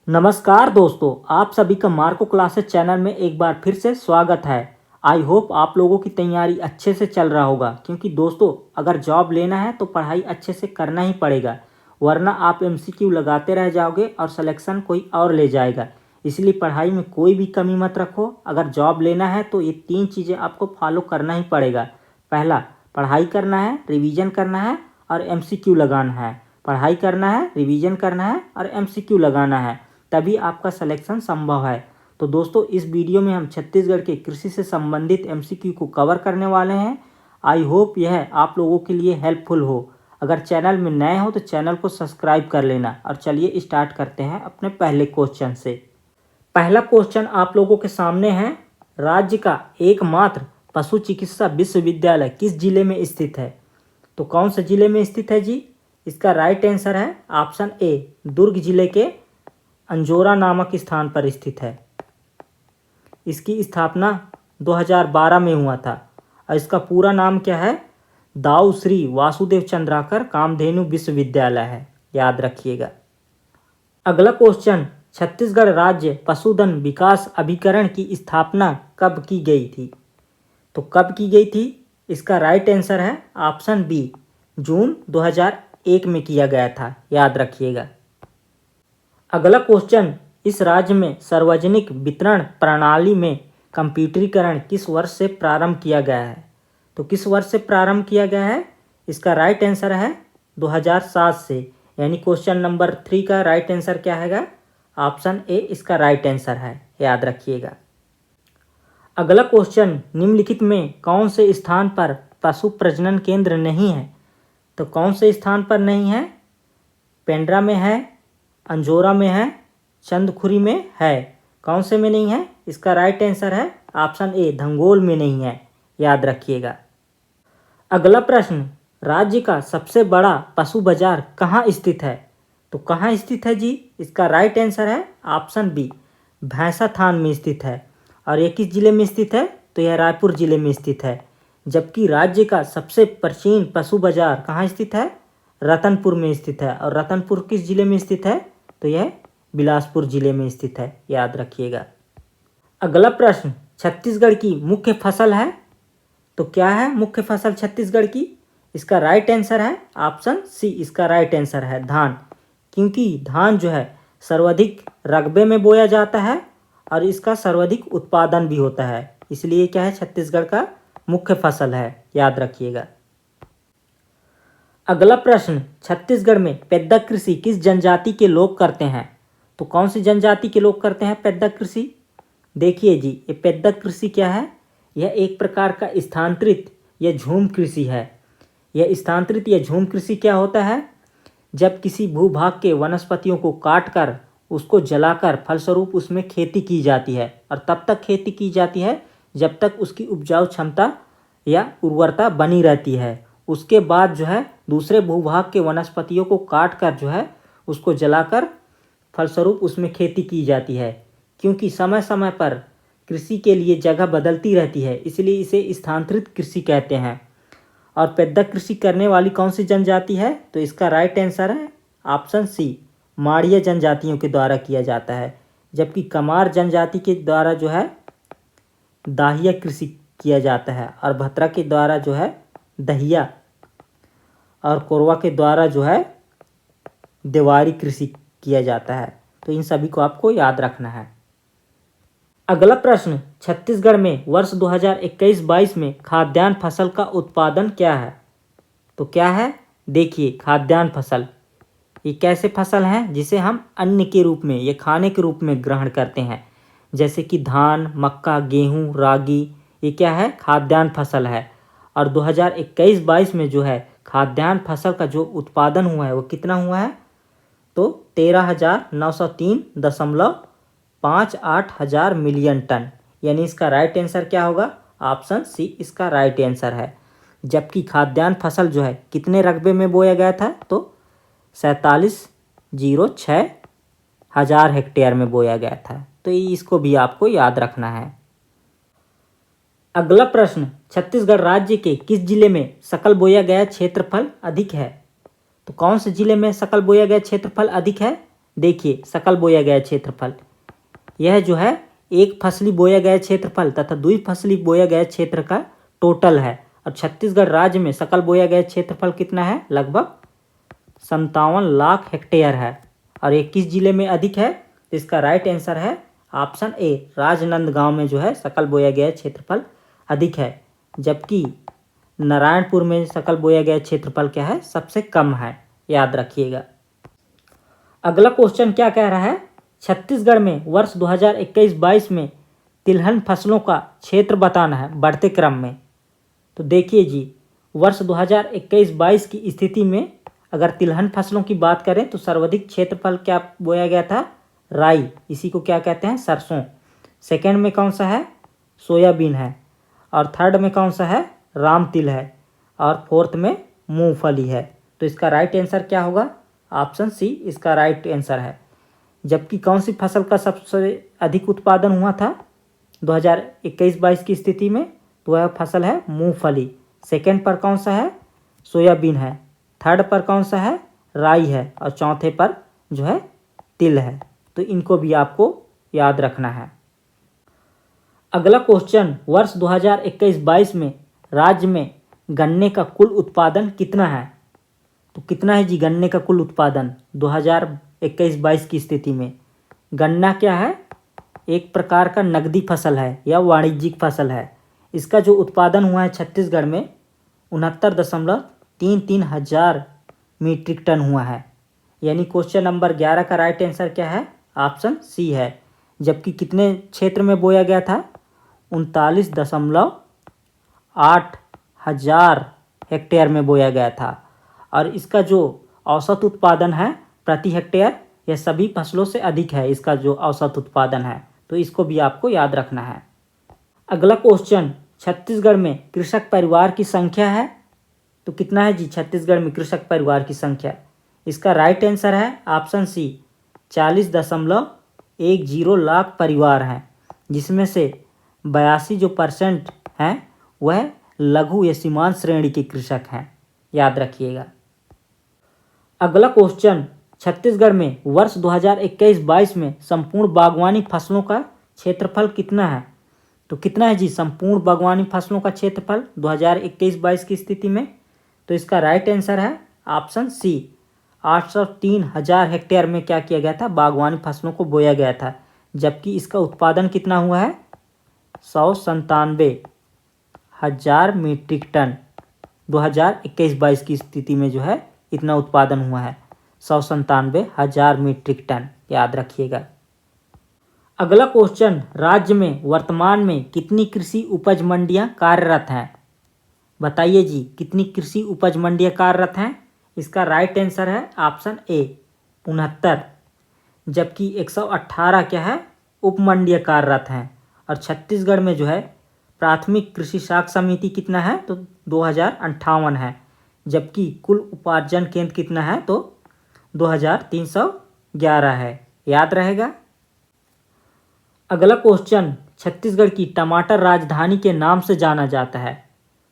नमस्कार दोस्तों, आप सभी का मार्को क्लासेस चैनल में एक बार फिर से स्वागत है। आई होप आप लोगों की तैयारी अच्छे से चल रहा होगा, क्योंकि दोस्तों अगर जॉब लेना है तो पढ़ाई अच्छे से करना ही पड़ेगा, वरना आप एमसीक्यू लगाते रह जाओगे और सिलेक्शन कोई और ले जाएगा। इसलिए पढ़ाई में कोई भी कमी मत रखो। अगर जॉब लेना है तो ये 3 चीज़ें आपको फॉलो करना ही पड़ेगा। पहला, पढ़ाई करना है, रिवीजन करना है और एमसीक्यू लगाना है। पढ़ाई करना है, रिवीजन करना है और एमसीक्यू लगाना है, तभी आपका सिलेक्शन संभव है। तो दोस्तों इस वीडियो में हम छत्तीसगढ़ के कृषि से संबंधित एमसीक्यू को कवर करने वाले हैं। आई होप यह आप लोगों के लिए हेल्पफुल हो। अगर चैनल में नए हो तो चैनल को सब्सक्राइब कर लेना। और चलिए स्टार्ट करते हैं अपने पहले क्वेश्चन से। पहला क्वेश्चन आप लोगों के सामने है। राज्य का एकमात्र पशु चिकित्सा विश्वविद्यालय किस जिले में स्थित है? तो कौन से जिले में स्थित है जी? इसका राइट आंसर है ऑप्शन ए, दुर्ग जिले के अंजोरा नामक स्थान पर स्थित है। इसकी स्थापना 2012 में हुआ था और इसका पूरा नाम क्या है? दाऊ श्री वासुदेव चंद्राकर कामधेनु विश्वविद्यालय है, याद रखिएगा। अगला क्वेश्चन, छत्तीसगढ़ राज्य पशुधन विकास अभिकरण की स्थापना कब की गई थी? तो कब की गई थी? इसका राइट आंसर है ऑप्शन बी, जून 2001 में किया गया था, याद रखिएगा। अगला क्वेश्चन, इस राज्य में सार्वजनिक वितरण प्रणाली में कंप्यूटरीकरण किस वर्ष से प्रारंभ किया गया है? तो किस वर्ष से प्रारंभ किया गया है? इसका राइट आंसर है 2007 से, यानी क्वेश्चन नंबर 3 का राइट आंसर क्या है? ऑप्शन ए इसका राइट आंसर है, याद रखिएगा। अगला क्वेश्चन, निम्नलिखित में कौन से स्थान पर पशु प्रजनन केंद्र नहीं है? तो कौन से स्थान पर नहीं है? पेंड्रा में है, अंजोरा में है, चंदखुरी में है। कौन से में नहीं है? इसका राइट आंसर है ऑप्शन ए, धंगोल में नहीं है, याद रखिएगा। अगला प्रश्न, राज्य का सबसे बड़ा पशु बाजार कहाँ स्थित है? तो कहाँ स्थित है जी? इसका राइट आंसर है ऑप्शन बी, भैंसाथान में स्थित है। और ये किस जिले में स्थित है? तो यह रायपुर जिले में स्थित है। जबकि राज्य का सबसे प्राचीन पशु बाजार कहाँ स्थित है? रतनपुर में स्थित है। और रतनपुर किस जिले में स्थित है? तो यह बिलासपुर जिले में स्थित है, याद रखिएगा। अगला प्रश्न, छत्तीसगढ़ की मुख्य फसल है? तो क्या है मुख्य फसल छत्तीसगढ़ की? इसका राइट आंसर है ऑप्शन सी, इसका राइट आंसर है धान। क्योंकि धान जो है सर्वाधिक रकबे में बोया जाता है और इसका सर्वाधिक उत्पादन भी होता है, इसलिए क्या है, छत्तीसगढ़ का मुख्य फसल है, याद रखिएगा। अगला प्रश्न, छत्तीसगढ़ में पेद्दा कृषि किस जनजाति के लोग करते हैं? तो कौन सी जनजाति के लोग करते हैं पेद्दा कृषि? देखिए जी, ये पेद्दा कृषि क्या है? यह एक प्रकार का स्थानांतरित या झूम कृषि है। यह स्थानांतरित या झूम कृषि क्या होता है? जब किसी भूभाग के वनस्पतियों को काट कर उसको जलाकर फलस्वरूप उसमें खेती की जाती है, और तब तक खेती की जाती है जब तक उसकी उपजाऊ क्षमता या उर्वरता बनी रहती है। उसके बाद जो है दूसरे भूभाग के वनस्पतियों को काट कर जो है उसको जलाकर फलस्वरूप उसमें खेती की जाती है। क्योंकि समय समय पर कृषि के लिए जगह बदलती रहती है, इसलिए इसे स्थानांतरित कृषि कहते हैं। और पेद्दा कृषि करने वाली कौन सी जनजाति है? तो इसका राइट आंसर है ऑप्शन सी, माड़िया जनजातियों के द्वारा किया जाता है। जबकि कमार जनजाति के द्वारा जो है दाहिया कृषि किया जाता है, और भतरा के द्वारा जो है दहिया, और कोरवा के द्वारा जो है देवारी कृषि किया जाता है। तो इन सभी को आपको याद रखना है। अगला प्रश्न, छत्तीसगढ़ में वर्ष 2021-22 में खाद्यान्न फसल का उत्पादन क्या है? तो क्या है? देखिए, खाद्यान्न फसल ये कैसे फसल है जिसे हम अन्न के रूप में या खाने के रूप में ग्रहण करते हैं, जैसे कि धान, मक्का, गेहूं, रागी, ये क्या है? खाद्यान्न फसल है। और 2021-22 में जो है खाद्यान्न फसल का जो उत्पादन हुआ है वो कितना हुआ है? तो 13,903.58 हजार मिलियन टन, यानी इसका राइट आंसर क्या होगा? ऑप्शन सी इसका राइट आंसर है। जबकि खाद्यान्न फसल जो है कितने रकबे में बोया गया था? तो 4706 हजार हेक्टेयर में बोया गया था। तो इसको भी आपको याद रखना है। अगला प्रश्न, छत्तीसगढ़ राज्य के किस जिले में सकल बोया गया क्षेत्रफल अधिक है? तो कौन से जिले में सकल बोया गया क्षेत्रफल अधिक है? देखिए सकल बोया गया क्षेत्रफल, यह जो है एक फसली बोया गया क्षेत्रफल तथा द्वि फसली बोया गया क्षेत्र का टोटल है। और छत्तीसगढ़ राज्य में सकल बोया गया क्षेत्रफल कितना है? लगभग 57 लाख हेक्टेयर है। और ये किस जिले में अधिक है? इसका राइट आंसर है ऑप्शन ए, राजनांदगांव में जो है सकल बोया गया क्षेत्रफल अधिक है, जबकि नारायणपुर में सकल बोया गया क्षेत्रफल क्या है? सबसे कम है, याद रखिएगा। अगला क्वेश्चन क्या कह रहा है? छत्तीसगढ़ में वर्ष 2021-22 में तिलहन फसलों का क्षेत्र बताना है बढ़ते क्रम में। तो देखिए जी, वर्ष 2021-22 की स्थिति में अगर तिलहन फसलों की बात करें तो सर्वाधिक क्षेत्रफल क्या बोया गया था? राई, इसी को क्या कहते हैं? सरसों। सेकंड में कौन सा है? सोयाबीन है। और थर्ड में कौन सा है? राम तिल है। और फोर्थ में मूंगफली है। तो इसका राइट आंसर क्या होगा? ऑप्शन सी इसका राइट आंसर है। जबकि कौन सी फसल का सबसे अधिक उत्पादन हुआ था 2021-22 की स्थिति में? तो वह फसल है मूंगफली। सेकंड पर कौन सा है? सोयाबीन है। थर्ड पर कौन सा है? राई है। और चौथे पर जो है तिल है। तो इनको भी आपको याद रखना है। अगला क्वेश्चन, वर्ष 2021-22 में राज्य में गन्ने का कुल उत्पादन कितना है? तो कितना है जी गन्ने का कुल उत्पादन 2021-22 की स्थिति में? गन्ना क्या है? एक प्रकार का नकदी फसल है या वाणिज्यिक फसल है। इसका जो उत्पादन हुआ है छत्तीसगढ़ में 69.33 हजार मीट्रिक टन हुआ है। यानी क्वेश्चन नंबर 11 का राइट आंसर क्या है? ऑप्शन सी है। जबकि कितने क्षेत्र में बोया गया था? 39.8 हजार हेक्टेयर में बोया गया था। और इसका जो औसत उत्पादन है प्रति हेक्टेयर, यह सभी फसलों से अधिक है। इसका जो औसत उत्पादन है, तो इसको भी आपको याद रखना है। अगला क्वेश्चन, छत्तीसगढ़ में कृषक परिवार की संख्या है तो कितना है जी छत्तीसगढ़ में कृषक परिवार की संख्या? इसका राइट आंसर है ऑप्शन सी, 40.10 लाख परिवार हैं, जिसमें से 82 जो % हैं वह लघु या सीमांत श्रेणी के कृषक हैं, याद रखिएगा। अगला क्वेश्चन, छत्तीसगढ़ में वर्ष 2021-22 में संपूर्ण बागवानी फसलों का क्षेत्रफल कितना है? तो कितना है जी संपूर्ण बागवानी फसलों का क्षेत्रफल 2021-22 की स्थिति में? तो इसका राइट आंसर है ऑप्शन सी, 803 हजार हेक्टेयर में क्या किया गया था? बागवानी फसलों को बोया गया था। जबकि इसका उत्पादन कितना हुआ है? 197 हजार मीट्रिक टन 2021-22 की स्थिति में जो है इतना उत्पादन हुआ है, 197 हजार मीट्रिक टन, याद रखिएगा। अगला क्वेश्चन, राज्य में वर्तमान में कितनी कृषि उपज मंडियां कार्यरत हैं? बताइए जी, कितनी कृषि उपज मंडियां कार्यरत हैं? इसका राइट आंसर है ऑप्शन ए, 69। जबकि 118 क्या है? उप मंडियां कार्यरत हैं। और छत्तीसगढ़ में जो है प्राथमिक कृषि साख समिति कितना है? तो 2058 है। जबकि कुल उपार्जन केंद्र कितना है? तो 2311 है, याद रहेगा। अगला क्वेश्चन, छत्तीसगढ़ की टमाटर राजधानी के नाम से जाना जाता है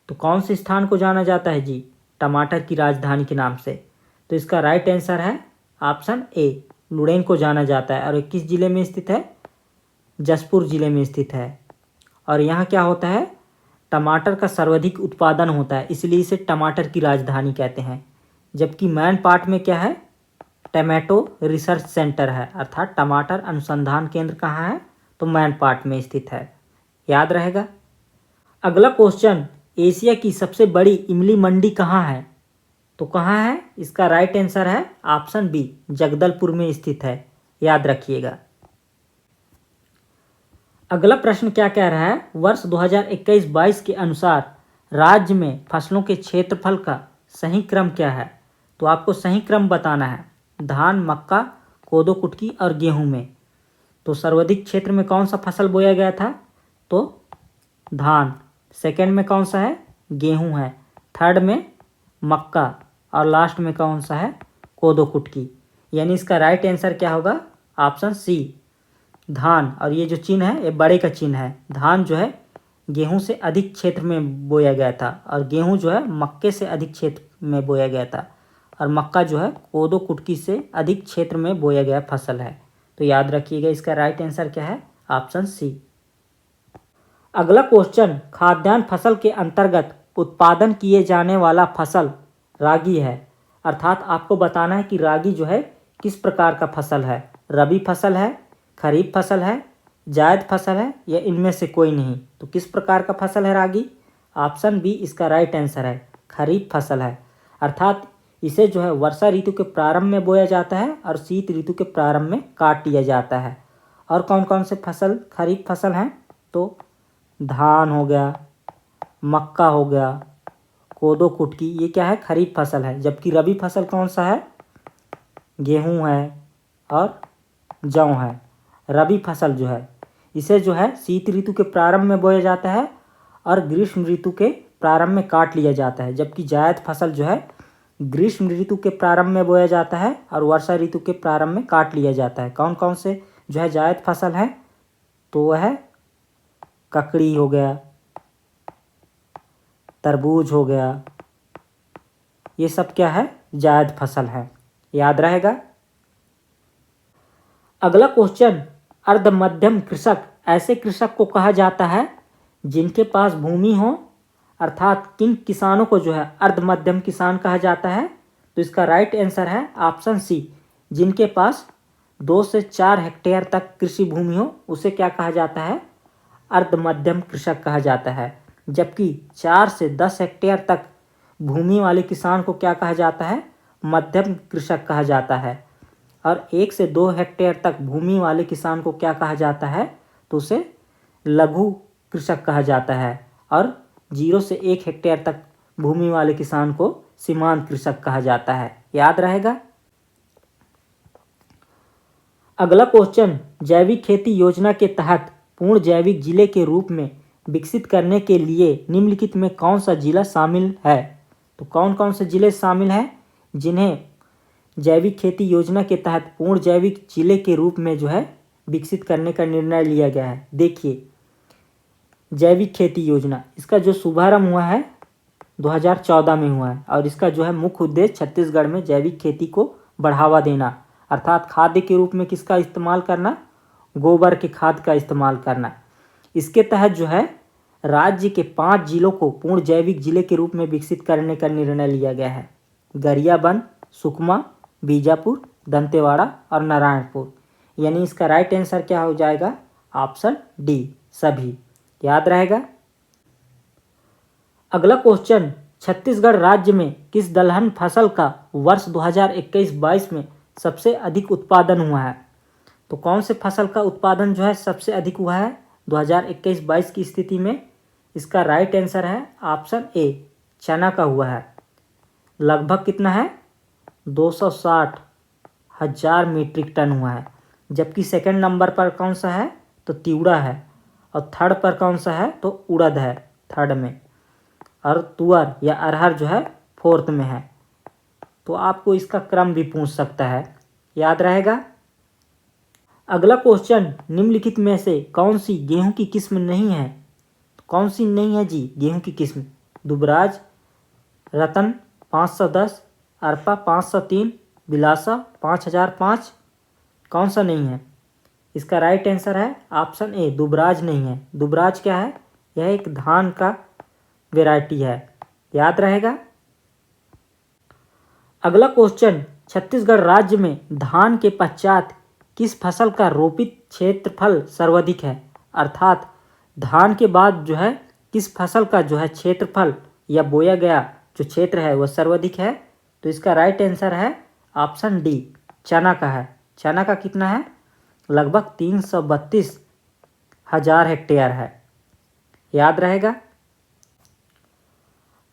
तो कौन से स्थान को जाना जाता है जी टमाटर की राजधानी के नाम से? तो इसका राइट आंसर है ऑप्शन ए, लुड़ेन को जाना जाता है। और किस जिले में स्थित है? जशपुर जिले में स्थित है। और यहाँ क्या होता है? टमाटर का सर्वाधिक उत्पादन होता है, इसलिए इसे टमाटर की राजधानी कहते हैं। जबकि मैन पार्ट में क्या है? टमाटो रिसर्च सेंटर है, अर्थात टमाटर अनुसंधान केंद्र कहाँ है? तो मैन पार्ट में स्थित है, याद रहेगा। अगला क्वेश्चन, एशिया की सबसे बड़ी इमली मंडी कहाँ है? तो कहाँ है? इसका राइट आंसर है ऑप्शन बी, जगदलपुर में स्थित है, याद रखिएगा। अगला प्रश्न क्या कह रहा है? वर्ष 2021-22 के अनुसार राज्य में फसलों के क्षेत्रफल का सही क्रम क्या है? तो आपको सही क्रम बताना है। धान, मक्का, कोदो, कुटकी और गेहूं में तो सर्वाधिक क्षेत्र में कौन सा फसल बोया गया था? तो धान। सेकंड में कौन सा है? गेहूं है। थर्ड में मक्का। और लास्ट में कौन सा है? कोदो, कुटकी। यानी इसका राइट आंसर क्या होगा? ऑप्शन सी, धान। और ये जो चिन्ह है ये बड़े का चिन्ह है। धान जो है गेहूं से अधिक क्षेत्र में बोया गया था और गेहूं जो है मक्के से अधिक क्षेत्र में बोया गया था। और मक्का जो है कोदो कुटकी से अधिक क्षेत्र में बोया गया फसल है। तो याद रखिएगा इसका राइट आंसर क्या है, ऑप्शन सी। अगला क्वेश्चन, खाद्यान्न फसल के अंतर्गत उत्पादन किए जाने वाला फसल रागी है। अर्थात आपको बताना है कि रागी जो है किस प्रकार का फसल है। रबी फसल है, खरीफ फसल है, जायद फसल है या इनमें से कोई नहीं। तो किस प्रकार का फसल है रागी? ऑप्शन बी इसका राइट आंसर है, खरीफ फसल है। अर्थात इसे जो है वर्षा ऋतु के प्रारंभ में बोया जाता है और शीत ऋतु के प्रारंभ में काट लिया जाता है। और कौन कौन से फसल खरीफ फसल हैं? तो धान हो गया, मक्का हो गया, कोदो कुटकी, ये क्या है, खरीफ फसल है। जबकि रबी फसल कौन सा है? गेहूं है और जौ है। रबी फसल जो है इसे जो है शीत ऋतु के प्रारंभ में बोया जाता है और ग्रीष्म ऋतु के प्रारंभ में काट लिया जाता है। जबकि जायद फसल जो है ग्रीष्म ऋतु के प्रारंभ में बोया जाता है और वर्षा ऋतु के प्रारंभ में काट लिया जाता है। कौन कौन से जो है जायद फसल है? तो वह है ककड़ी हो गया, तरबूज हो गया, ये सब क्या है, जायद फसल है। याद रहेगा। अगला क्वेश्चन, अर्ध मध्यम कृषक ऐसे कृषक को कहा जाता है जिनके पास भूमि हो। अर्थात किन किसानों को जो है अर्ध मध्यम किसान कहा जाता है? तो इसका राइट आंसर है ऑप्शन सी, जिनके पास 2 से 4 हेक्टेयर तक कृषि भूमि हो उसे क्या कहा जाता है? अर्ध मध्यम कृषक कहा जाता है। जबकि 4 से 10 हेक्टेयर तक भूमि वाले किसान को क्या कहा जाता है? मध्यम कृषक कहा जाता है। और 1 से 2 हेक्टेयर तक भूमि वाले किसान को क्या कहा जाता है? तो उसे लघु कृषक कहा जाता है। और 0 से 1 हेक्टेयर तक भूमि वाले किसान को सीमांत कृषक कहा जाता है। याद रहेगा। अगला क्वेश्चन, जैविक खेती योजना के तहत पूर्ण जैविक जिले के रूप में विकसित करने के लिए निम्नलिखित में कौन सा जिला शामिल है? तो कौन कौन से जिले शामिल हैं जिन्हें जैविक खेती योजना के तहत पूर्ण जैविक जिले के रूप में जो है विकसित करने का निर्णय लिया गया है? देखिए, जैविक खेती योजना इसका जो शुभारंभ हुआ है 2014 में हुआ है और इसका जो है मुख्य उद्देश्य छत्तीसगढ़ में जैविक खेती को बढ़ावा देना, अर्थात खाद्य के रूप में किसका इस्तेमाल करना? गोबर के खाद का इस्तेमाल करना। इसके तहत जो है राज्य के 5 जिलों को पूर्ण जैविक जिले के रूप में विकसित करने का निर्णय लिया गया है। गरियाबंद, सुकमा, बीजापुर, दंतेवाड़ा और नारायणपुर। यानी इसका राइट आंसर क्या हो जाएगा? ऑप्शन डी, सभी। याद रहेगा। अगला क्वेश्चन, छत्तीसगढ़ राज्य में किस दलहन फसल का वर्ष 2021-22 में सबसे अधिक उत्पादन हुआ है? तो कौन से फसल का उत्पादन जो है सबसे अधिक हुआ है 2021-22 की स्थिति में? इसका राइट आंसर है ऑप्शन ए, चना का हुआ है। लगभग कितना है? 260,000 मीट्रिक टन हुआ है। जबकि सेकंड नंबर पर कौन सा है? तो तिवड़ा है। और थर्ड पर कौन सा है? तो उड़द है थर्ड में। और तुअर या अरहर जो है फोर्थ में है। तो आपको इसका क्रम भी पूछ सकता है। याद रहेगा। अगला क्वेश्चन, निम्नलिखित में से कौन सी गेहूं की किस्म नहीं है? कौन सी नहीं है जी गेहूं की किस्म? दुबराज, रतन 510, अरपा 503, बिलासा 5005। कौन सा नहीं है? इसका राइट आंसर है ऑप्शन ए, दुबराज नहीं है। दुबराज क्या है? यह एक धान का वैरायटी है। याद रहेगा। अगला क्वेश्चन, छत्तीसगढ़ राज्य में धान के पश्चात किस फसल का रोपित क्षेत्रफल सर्वाधिक है? अर्थात धान के बाद जो है किस फसल का जो है क्षेत्रफल या बोया गया जो क्षेत्र है वह सर्वाधिक है? तो इसका राइट आंसर है ऑप्शन डी, चना का है। चना का कितना है? लगभग 332,000 हेक्टेयर है। याद रहेगा।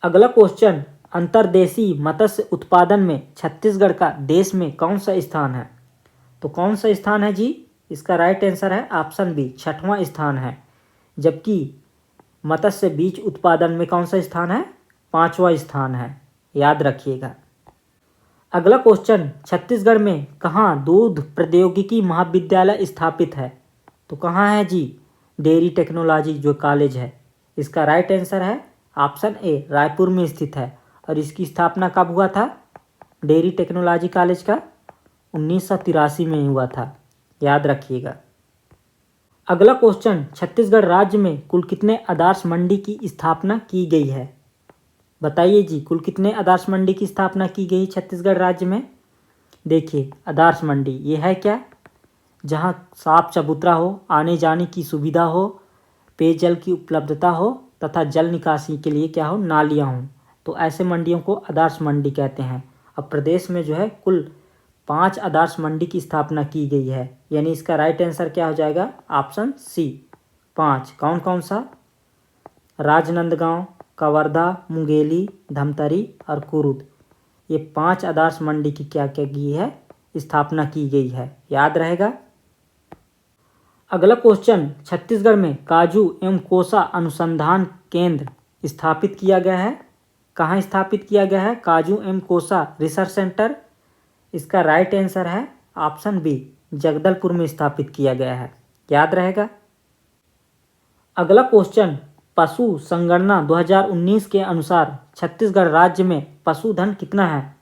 अगला क्वेश्चन, अंतर्देशीय मत्स्य उत्पादन में छत्तीसगढ़ का देश में कौन सा स्थान है? तो कौन सा स्थान है जी? इसका राइट आंसर है ऑप्शन बी, 6वां स्थान है। जबकि मत्स्य बीज उत्पादन में कौन सा स्थान है? 5वां स्थान है। याद रखिएगा। अगला क्वेश्चन, छत्तीसगढ़ में कहाँ दूध प्रौद्योगिकी महाविद्यालय स्थापित है? तो कहाँ है जी? डेयरी टेक्नोलॉजी जो कॉलेज है। इसका राइट आंसर है ऑप्शन ए, रायपुर में स्थित है। और इसकी स्थापना कब हुआ था? डेयरी टेक्नोलॉजी कॉलेज का 1983 में हुआ था, याद रखिएगा। अगला क्वेश्चन, छत्तीसगढ़ राज्य में कुल कितने आदर्श मंडी की स्थापना की गई है? बताइए जी, कुल कितने आदर्श मंडी की स्थापना की गई छत्तीसगढ़ राज्य में? देखिए, आदर्श मंडी ये है क्या? जहाँ साफ चबूतरा हो, आने जाने की सुविधा हो, पेयजल की उपलब्धता हो तथा जल निकासी के लिए क्या हो, नालियाँ हों, तो ऐसे मंडियों को आदर्श मंडी कहते हैं। अब प्रदेश में जो है कुल 5 आदर्श मंडी की स्थापना की गई है, यानी इसका राइट आंसर क्या हो जाएगा? Option C 5। कौन कौन सा? राजनांदगांव, कवर्धा, मुंगेली, धमतरी और कुरुद, ये 5 आदर्श मंडी की क्या क्या की है? स्थापना की गई है, याद रहेगा। अगला क्वेश्चन, छत्तीसगढ़ में काजू एवं कोसा अनुसंधान केंद्र स्थापित किया गया है। कहाँ स्थापित किया गया है? काजू एवं कोसा रिसर्च सेंटर, इसका राइट आंसर है ऑप्शन बी, जगदलपुर में स्थापित किया गया है, याद रहेगा। अगला क्वेश्चन, पशु संगणना 2019 के अनुसार छत्तीसगढ़ राज्य में पशुधन कितना है?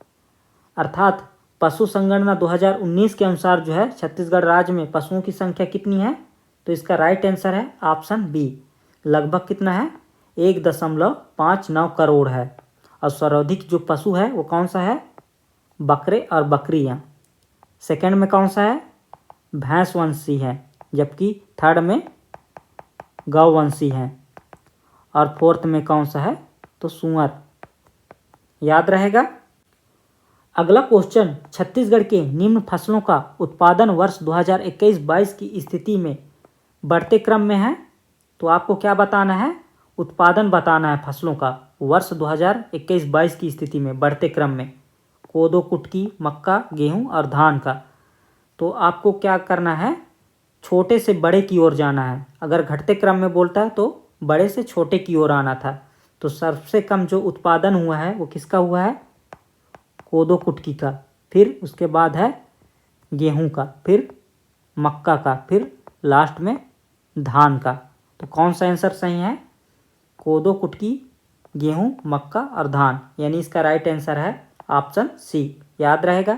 अर्थात पशु संगणना 2019 के अनुसार जो है छत्तीसगढ़ राज्य में पशुओं की संख्या कितनी है? तो इसका राइट आंसर है ऑप्शन बी, लगभग कितना है? 1.59 करोड़ है। और सर्वाधिक जो पशु है वो कौन सा है? बकरे और बकरियाँ। सेकंड में कौन सा है? भैंसवंशी है, जबकि थर्ड में गौवंशी है, और फोर्थ में कौन सा है? तो सूअर, याद रहेगा। अगला क्वेश्चन, छत्तीसगढ़ के निम्न फसलों का उत्पादन वर्ष 2021-22 की स्थिति में बढ़ते क्रम में है। तो आपको क्या बताना है? उत्पादन बताना है फसलों का वर्ष 2021-22 की स्थिति में बढ़ते क्रम में, कोदो, कुटकी, मक्का, गेहूं और धान का। तो आपको क्या करना है? छोटे से बड़े की ओर जाना है। अगर घटते क्रम में बोलता है तो बड़े से छोटे की ओर आना था। तो सबसे कम जो उत्पादन हुआ है वो किसका हुआ है? कोदो कुटकी का, फिर उसके बाद है गेहूं का, फिर मक्का का, फिर लास्ट में धान का। तो कौन सा आंसर सही है? कोदो, कुटकी, गेहूं, मक्का और धान, यानी इसका राइट आंसर है ऑप्शन सी, याद रहेगा।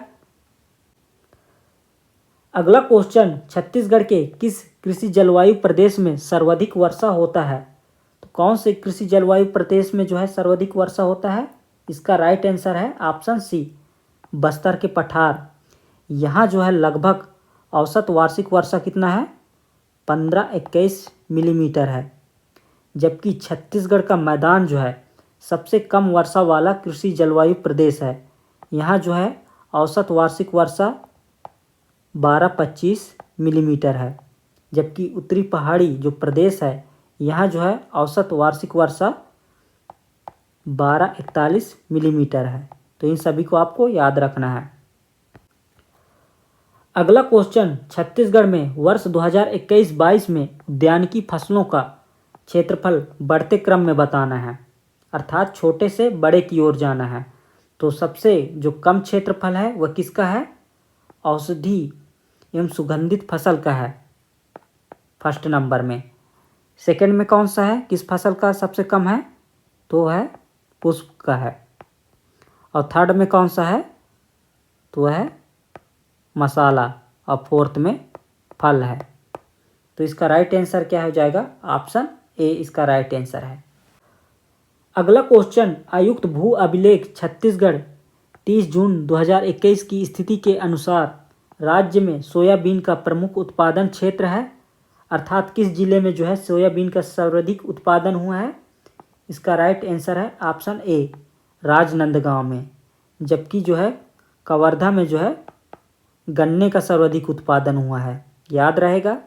अगला क्वेश्चन, छत्तीसगढ़ के किस कृषि जलवायु प्रदेश में सर्वाधिक वर्षा होता है? तो कौन से कृषि जलवायु प्रदेश में जो है सर्वाधिक वर्षा होता है? इसका राइट आंसर है ऑप्शन सी, बस्तर के पठार। यहाँ जो है लगभग औसत वार्षिक वर्षा कितना है? 15-21 मिलीमीटर है। जबकि छत्तीसगढ़ का मैदान जो है सबसे कम वर्षा वाला कृषि जलवायु प्रदेश है। यहाँ जो है औसत वार्षिक वर्षा 12-25 मिलीमीटर है। जबकि उत्तरी पहाड़ी जो प्रदेश है यहाँ जो है औसत वार्षिक वर्षा 12-41 मिलीमीटर है। तो इन सभी को आपको याद रखना है। अगला क्वेश्चन, छत्तीसगढ़ में वर्ष 2021-22 में उद्यानिकी फसलों का क्षेत्रफल बढ़ते क्रम में बताना है, अर्थात छोटे से बड़े की ओर जाना है। तो सबसे जो कम क्षेत्रफल है वह किसका है? औषधि एवं सुगंधित फसल का है, फर्स्ट नंबर में। सेकंड में कौन सा है? किस फसल का सबसे कम है? तो है पुष्प का है। और थर्ड में कौन सा है? तो है मसाला। और फोर्थ में फल है। तो इसका राइट आंसर क्या हो जाएगा? ऑप्शन ए इसका राइट आंसर है। अगला क्वेश्चन, आयुक्त भू अभिलेख छत्तीसगढ़ 30 जून 2021 की स्थिति के अनुसार राज्य में सोयाबीन का प्रमुख उत्पादन क्षेत्र है, अर्थात किस जिले में जो है सोयाबीन का सर्वाधिक उत्पादन हुआ है? इसका राइट आंसर है ऑप्शन ए, राजनांदगांव में। जबकि जो है कवर्धा में जो है गन्ने का सर्वाधिक उत्पादन हुआ है, याद रहेगा।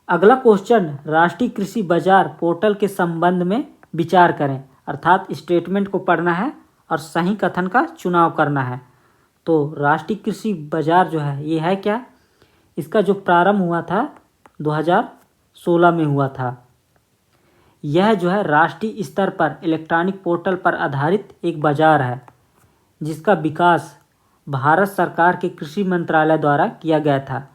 अगला क्वेश्चन, राष्ट्रीय कृषि बाजार पोर्टल के संबंध में विचार करें, अर्थात स्टेटमेंट को पढ़ना है और सही कथन का चुनाव करना है। तो राष्ट्रीय कृषि बाजार जो है ये है क्या? इसका जो प्रारंभ हुआ था 2016 में हुआ था। यह जो है राष्ट्रीय स्तर पर इलेक्ट्रॉनिक पोर्टल पर आधारित एक बाजार है, जिसका विकास भारत सरकार के कृषि मंत्रालय द्वारा किया गया था।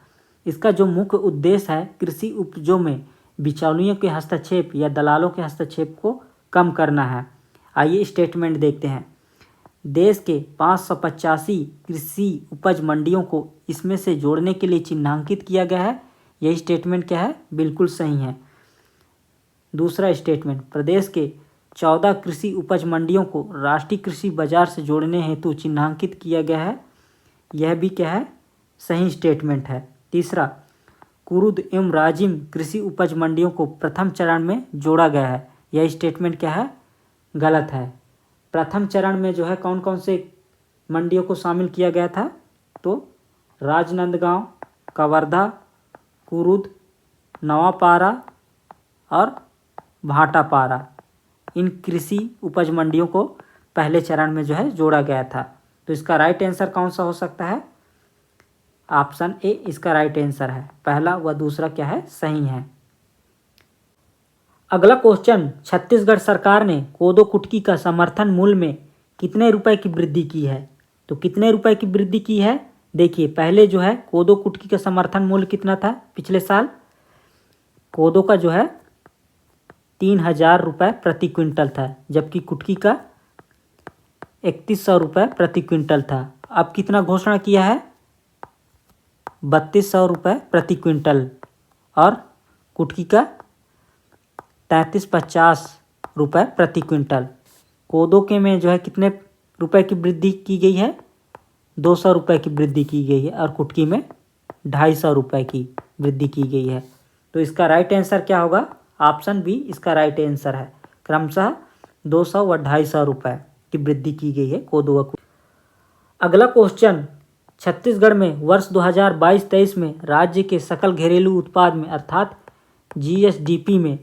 इसका जो मुख्य उद्देश्य है कृषि उपजों में बिचौलियों के हस्तक्षेप या दलालों के हस्तक्षेप को कम करना है। आइए स्टेटमेंट देखते हैं। देश के 585 कृषि उपज मंडियों को इसमें से जोड़ने के लिए चिन्हांकित किया गया है। यही स्टेटमेंट क्या है? बिल्कुल सही है। दूसरा स्टेटमेंट, प्रदेश के 14 कृषि उपज मंडियों को राष्ट्रीय कृषि बाजार से जोड़ने हेतु चिन्हांकित किया गया है। यह भी क्या है? सही स्टेटमेंट है। तीसरा, कुरुद एवं राजिम कृषि उपज मंडियों को प्रथम चरण में जोड़ा गया है। यह स्टेटमेंट क्या है? गलत है। प्रथम चरण में जो है कौन कौन से मंडियों को शामिल किया गया था? तो राजनांदगांव, कवर्धा, कुरुद, नवापारा और भाटापारा, इन कृषि उपज मंडियों को पहले चरण में जो है जोड़ा गया था। तो इसका राइट आंसर कौन सा हो सकता है? ऑप्शन ए इसका राइट आंसर है। पहला व दूसरा क्या है? सही है। अगला क्वेश्चन, छत्तीसगढ़ सरकार ने कोदो कुटकी का समर्थन मूल्य में कितने रुपए की वृद्धि की है? तो कितने रुपए की वृद्धि की है? देखिए, पहले जो है कोदो कुटकी का समर्थन मूल्य कितना था? पिछले साल कोदो का जो है 3000 रुपये प्रति क्विंटल था, जबकि कुटकी का 3100 रुपये प्रति क्विंटल था। अब कितना घोषणा किया है? 3200 रुपये प्रति क्विंटल और कुटकी का 3350 रुपये प्रति क्विंटल। कोदो के में जो है कितने रुपए की वृद्धि की गई है? 200 रुपये की वृद्धि की गई है और कुटकी में 250 रुपये की वृद्धि की गई है। तो इसका राइट आंसर क्या होगा? ऑप्शन बी इसका राइट आंसर है। क्रमशः 200 व 250 रुपये की वृद्धि की गई है कोदो व कुटकी। अगला क्वेश्चन, छत्तीसगढ़ में वर्ष 2022-23 में राज्य के सकल घरेलू उत्पाद में अर्थात जीएसडीपी में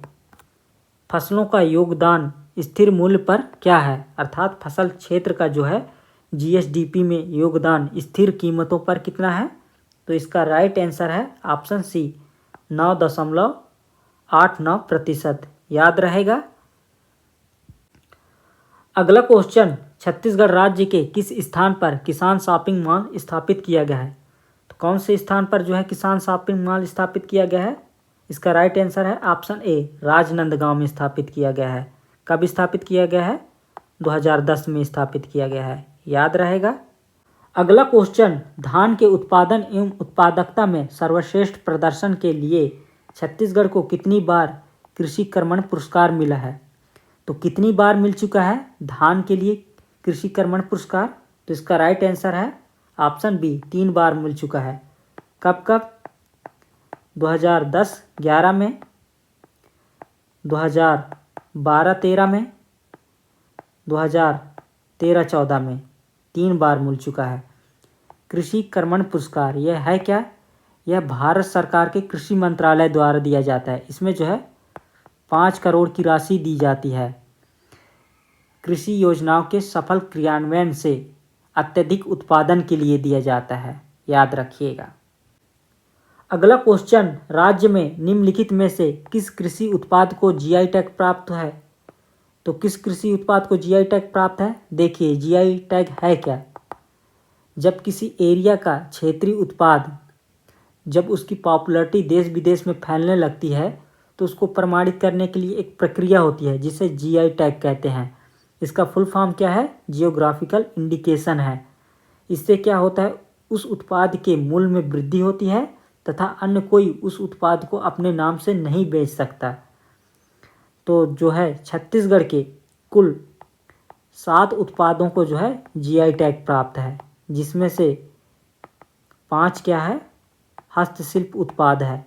फसलों का योगदान स्थिर मूल्य पर क्या है? अर्थात फसल क्षेत्र का जो है जीएसडीपी में योगदान स्थिर कीमतों पर कितना है? तो इसका राइट आंसर है ऑप्शन सी 9.89%। याद रहेगा। अगला क्वेश्चन, छत्तीसगढ़ राज्य के किस स्थान पर किसान शॉपिंग मॉल स्थापित किया गया है? तो कौन से स्थान पर जो है किसान शॉपिंग मॉल स्थापित किया गया है? इसका राइट आंसर है ऑप्शन ए राजनांदगांव में स्थापित किया गया है। कब स्थापित किया गया है? 2010 में स्थापित किया गया है। याद रहेगा। अगला क्वेश्चन, धान के उत्पादन एवं उत्पादकता में सर्वश्रेष्ठ प्रदर्शन के लिए छत्तीसगढ़ को कितनी बार कृषि कर्मण पुरस्कार मिला है? तो कितनी बार मिल चुका है धान के लिए कृषि कर्मण पुरस्कार? तो इसका राइट आंसर है ऑप्शन बी 3 बार मिल चुका है। कब कब? 2010-11 में, 2012-13 में, 2013-14 में 3 बार मिल चुका है। कृषि कर्मण पुरस्कार यह है क्या? यह भारत सरकार के कृषि मंत्रालय द्वारा दिया जाता है। इसमें जो है 5 करोड़ की राशि दी जाती है। कृषि योजनाओं के सफल क्रियान्वयन से अत्यधिक उत्पादन के लिए दिया जाता है। याद रखिएगा। अगला क्वेश्चन, राज्य में निम्नलिखित में से किस कृषि उत्पाद को जीआई टैग प्राप्त है? तो किस कृषि उत्पाद को जीआई टैग प्राप्त है? देखिए, जीआई टैग है क्या? जब किसी एरिया का क्षेत्रीय उत्पाद जब उसकी पॉपुलैरिटी देश विदेश में फैलने लगती है तो उसको प्रमाणित करने के लिए एक प्रक्रिया होती है जिसे जीआई टैग कहते हैं। इसका फुल फॉर्म क्या है? जियोग्राफिकल इंडिकेशन है। इससे क्या होता है? उस उत्पाद के मूल्य में वृद्धि होती है तथा अन्य कोई उस उत्पाद को अपने नाम से नहीं बेच सकता। तो जो है छत्तीसगढ़ के कुल 7 उत्पादों को जो है जीआई टैग प्राप्त है, जिसमें से 5 क्या है? हस्तशिल्प उत्पाद है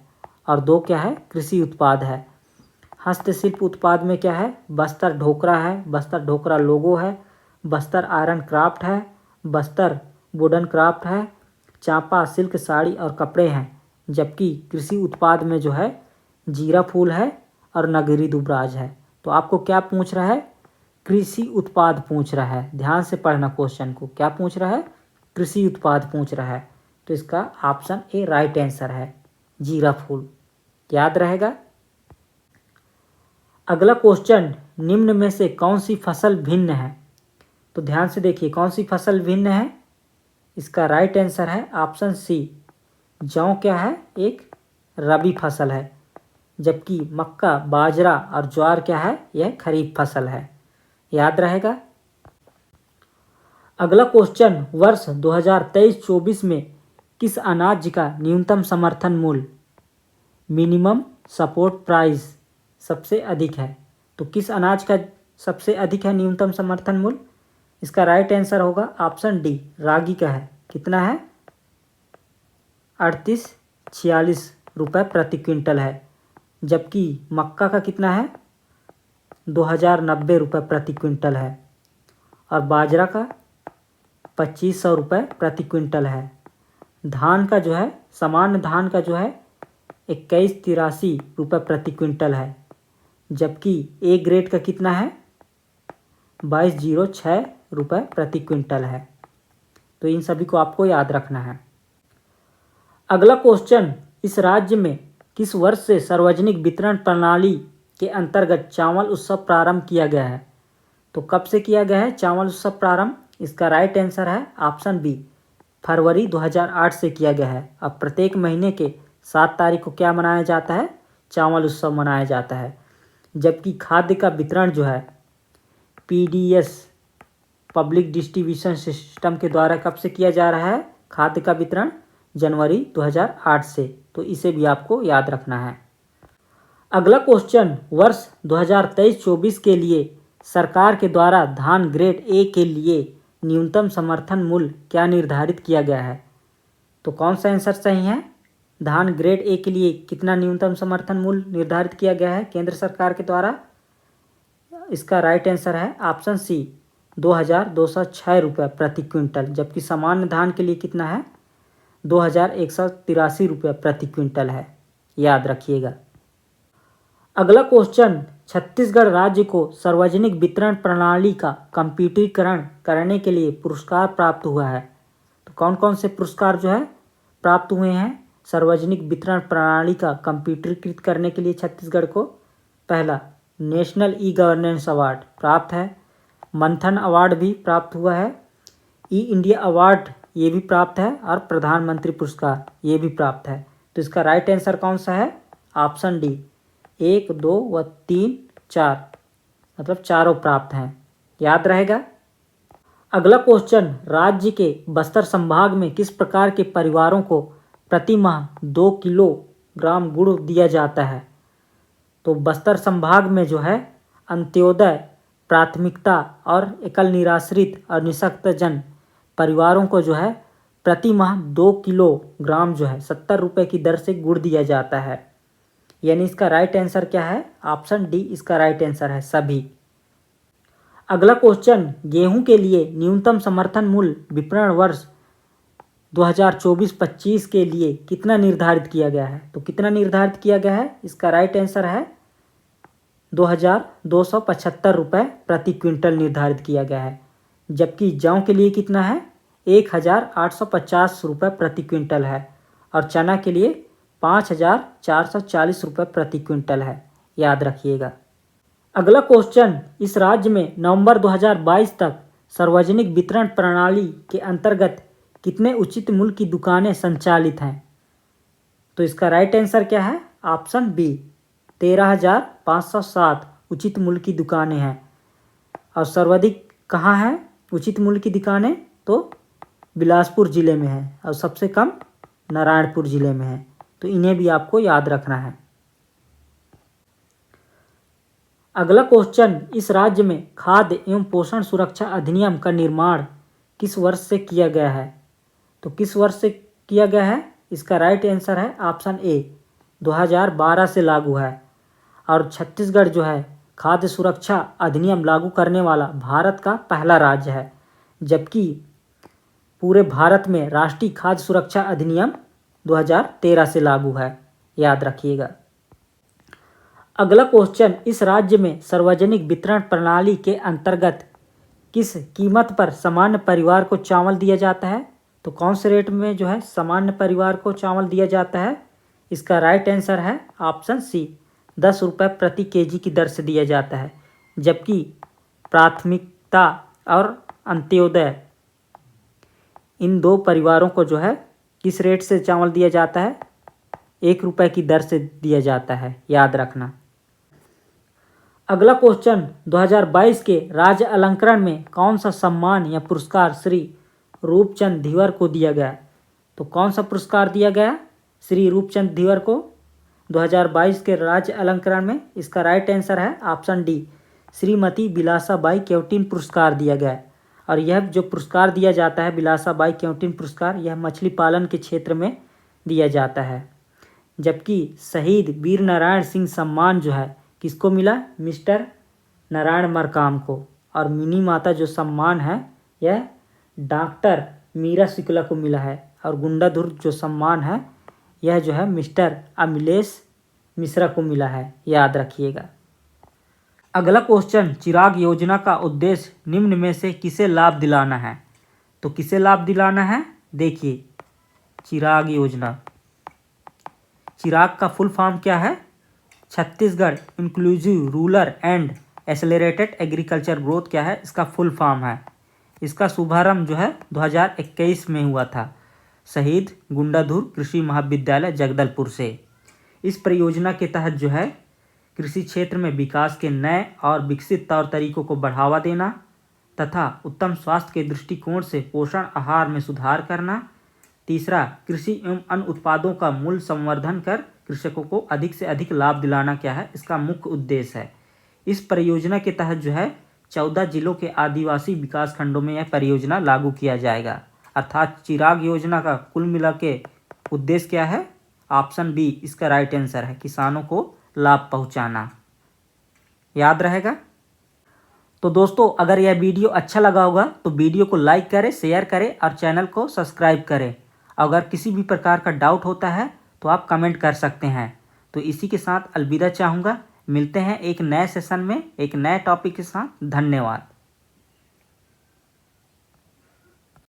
और 2 क्या है? कृषि उत्पाद है। हस्तशिल्प उत्पाद में क्या है? बस्तर ढोकरा है, बस्तर ढोकरा लोगो है, बस्तर आयरन क्राफ्ट है, बस्तर वुडन क्राफ्ट है, चांपा सिल्क साड़ी और कपड़े हैं। जबकि कृषि उत्पाद में जो है जीरा फूल है और नगरी दुबराज है। तो आपको क्या पूछ रहा है? कृषि उत्पाद पूछ रहा है। ध्यान से पढ़ना क्वेश्चन को। क्या पूछ रहा है? कृषि उत्पाद पूछ रहा है। तो इसका ऑप्शन ए राइट आंसर है, जीरा फूल। याद रहेगा। अगला क्वेश्चन, निम्न में से कौन सी फसल भिन्न है? तो ध्यान से देखिए, कौन सी फसल भिन्न है? इसका राइट आंसर है ऑप्शन सी, जौ क्या है? एक रबी फसल है, जबकि मक्का, बाजरा और ज्वार क्या है? यह खरीफ फसल है। याद रहेगा। अगला क्वेश्चन, वर्ष 2023-24 में किस अनाज का न्यूनतम समर्थन मूल्य मिनिमम सपोर्ट प्राइस सबसे अधिक है? तो किस अनाज का सबसे अधिक है न्यूनतम समर्थन मूल्य? इसका राइट आंसर होगा ऑप्शन डी, रागी का है। कितना है? 38-46 रुपये प्रति क्विंटल है। जबकि मक्का का कितना है? 2090 रुपये प्रति क्विंटल है। और बाजरा का 2500 रुपये प्रति क्विंटल है। धान का जो है, सामान्य धान का जो है 2183 रुपये प्रति क्विंटल है। जबकि ए ग्रेड का कितना है? 2206 रुपये प्रति क्विंटल है। तो इन सभी को आपको याद रखना है। अगला क्वेश्चन, इस राज्य में किस वर्ष से सार्वजनिक वितरण प्रणाली के अंतर्गत चावल उत्सव प्रारंभ किया गया है? तो कब से किया गया है चावल उत्सव प्रारंभ? इसका राइट आंसर है ऑप्शन बी, फरवरी 2008 से किया गया है। अब प्रत्येक महीने के 7 तारीख को क्या मनाया जाता है? चावल उत्सव मनाया जाता है। जबकि खाद्य का वितरण जो है पीडीएस पब्लिक डिस्ट्रीब्यूशन सिस्टम के द्वारा कब से किया जा रहा है? खाद्य का वितरण जनवरी 2008 से। तो इसे भी आपको याद रखना है। अगला क्वेश्चन, वर्ष 2023-24 के लिए सरकार के द्वारा धान ग्रेड ए के लिए न्यूनतम समर्थन मूल्य क्या निर्धारित किया गया है? तो कौन सा आंसर सही है? धान ग्रेड ए के लिए कितना न्यूनतम समर्थन मूल्य निर्धारित किया गया है केंद्र सरकार के द्वारा? इसका राइट आंसर है ऑप्शन सी, 2206 रुपये प्रति क्विंटल। जबकि सामान्य धान के लिए कितना है? 2183 रुपये प्रति क्विंटल है। याद रखिएगा। अगला क्वेश्चन, छत्तीसगढ़ राज्य को सार्वजनिक वितरण प्रणाली का कंप्यूटरीकरण करने के लिए पुरस्कार प्राप्त हुआ है। तो कौन कौन से पुरस्कार जो है प्राप्त हुए हैं सार्वजनिक वितरण प्रणाली का कंप्यूटरीकृत करने के लिए छत्तीसगढ़ को? पहला, नेशनल ई गवर्नेंस अवार्ड प्राप्त है। मंथन अवार्ड भी प्राप्त हुआ है। ई इंडिया अवार्ड ये भी प्राप्त है। और प्रधानमंत्री पुरस्कार ये भी प्राप्त है। तो इसका राइट आंसर कौन सा है? ऑप्शन डी, 1, 2 व 3, 4, मतलब चारों प्राप्त हैं। याद रहेगा। अगला क्वेश्चन, राज्य के बस्तर संभाग में किस प्रकार के परिवारों को प्रति माह 2 किलोग्राम गुड़ दिया जाता है? तो बस्तर संभाग में जो है अंत्योदय, प्राथमिकता और एकल निराश्रित और निःशक्त जन परिवारों को जो है प्रति माह 2 किलोग्राम जो है 70 रुपये की दर से गुड़ दिया जाता है। यानी इसका राइट आंसर क्या है? ऑप्शन डी इसका राइट आंसर है, सभी। अगला क्वेश्चन, गेहूं के लिए न्यूनतम समर्थन मूल्य विपणन वर्ष 2024-25 के लिए कितना निर्धारित किया गया है? तो कितना निर्धारित किया गया है? इसका राइट आंसर है 2275 रुपये प्रति क्विंटल निर्धारित किया गया है। जबकि जौ के लिए कितना है? 1850 रुपये प्रति क्विंटल है। और चना के लिए 5440 रुपये प्रति क्विंटल है। याद रखिएगा। अगला क्वेश्चन, इस राज्य में नवंबर 2022 तक सार्वजनिक वितरण प्रणाली के अंतर्गत कितने उचित मूल्य की दुकानें संचालित हैं? तो इसका राइट आंसर क्या है? ऑप्शन बी, 13,507 उचित मूल्य की दुकानें हैं। और सर्वाधिक कहाँ है उचित मूल्य की दुकानें? तो बिलासपुर ज़िले में है। और सबसे कम नारायणपुर ज़िले में है। तो इन्हें भी आपको याद रखना है। अगला क्वेश्चन, इस राज्य में खाद्य एवं पोषण सुरक्षा अधिनियम का निर्माण किस वर्ष से किया गया है? तो किस वर्ष से किया गया है? इसका राइट आंसर है ऑप्शन ए, 2012 से लागू है। और छत्तीसगढ़ जो है खाद्य सुरक्षा अधिनियम लागू करने वाला भारत का पहला राज्य है। जबकि पूरे भारत में राष्ट्रीय खाद्य सुरक्षा अधिनियम 2013 से लागू है। याद रखिएगा। अगला क्वेश्चन, इस राज्य में सार्वजनिक वितरण प्रणाली के अंतर्गत किस कीमत पर सामान्य परिवार को चावल दिया जाता है? तो कौन से रेट में जो है सामान्य परिवार को चावल दिया जाता है? इसका राइट आंसर है ऑप्शन सी, 10 रुपये प्रति केजी की दर से दिया जाता है। जबकि प्राथमिकता और अंत्योदय इन दो परिवारों को जो है किस रेट से चावल दिया जाता है? 1 रुपये की दर से दिया जाता है। याद रखना। अगला क्वेश्चन, 2022 के राज्य अलंकरण में कौन सा सम्मान या पुरस्कार श्री रूपचंद धीवर को दिया गया? तो कौन सा पुरस्कार दिया गया श्री रूपचंद धीवर को 2022 के राज्य अलंकरण में? इसका राइट आंसर है ऑप्शन डी, श्रीमती बिलासाबाई केवटिन पुरस्कार दिया गया है। और यह जो पुरस्कार दिया जाता है बिलासाबाई केवटिन पुरस्कार, यह मछली पालन के क्षेत्र में दिया जाता है। जबकि शहीद वीर नारायण सिंह सम्मान जो है किसको मिला? मिस्टर नारायण मरकाम को। और मिनी माता जो सम्मान है यह डॉक्टर मीरा शुक्ला को मिला है। और गुंडाधुर जो सम्मान है यह जो है मिस्टर अमिलेश मिश्रा को मिला है, याद रखिएगा। अगला क्वेश्चन, चिराग योजना का उद्देश्य निम्न में से किसे लाभ दिलाना है? तो किसे लाभ दिलाना है? देखिए, चिराग योजना, चिराग का फुल फॉर्म क्या है? Chhattisgarh inclusive rural and accelerated agriculture growth क्या है? इसका फुल फॉर्म है। इसका शुभारंभ जो है 2021 में हुआ था शहीद गुंडाधुर कृषि महाविद्यालय जगदलपुर से। इस परियोजना के तहत जो है कृषि क्षेत्र में विकास के नए और विकसित तौर तरीकों को बढ़ावा देना तथा उत्तम स्वास्थ्य के दृष्टिकोण से पोषण आहार में सुधार करना। तीसरा, कृषि एवं अन्य उत्पादों का मूल्य संवर्धन कर कृषकों को अधिक से अधिक लाभ दिलाना क्या है? इसका मुख्य उद्देश्य है। इस परियोजना के तहत जो है 14 जिलों के आदिवासी विकास खंडों में यह परियोजना लागू किया जाएगा। अर्थात चिराग योजना का कुल मिला के उद्देश्य क्या है? ऑप्शन बी इसका राइट आंसर है, किसानों को लाभ पहुंचाना। याद रहेगा। तो दोस्तों, अगर यह वीडियो अच्छा लगा होगा तो वीडियो को लाइक करें, शेयर करें और चैनल को सब्सक्राइब करें। अगर किसी भी प्रकार का डाउट होता है तो आप कमेंट कर सकते हैं। तो इसी के साथ अलविदा चाहूँगा। मिलते हैं एक नए सेशन में एक नए टॉपिक के साथ। धन्यवाद।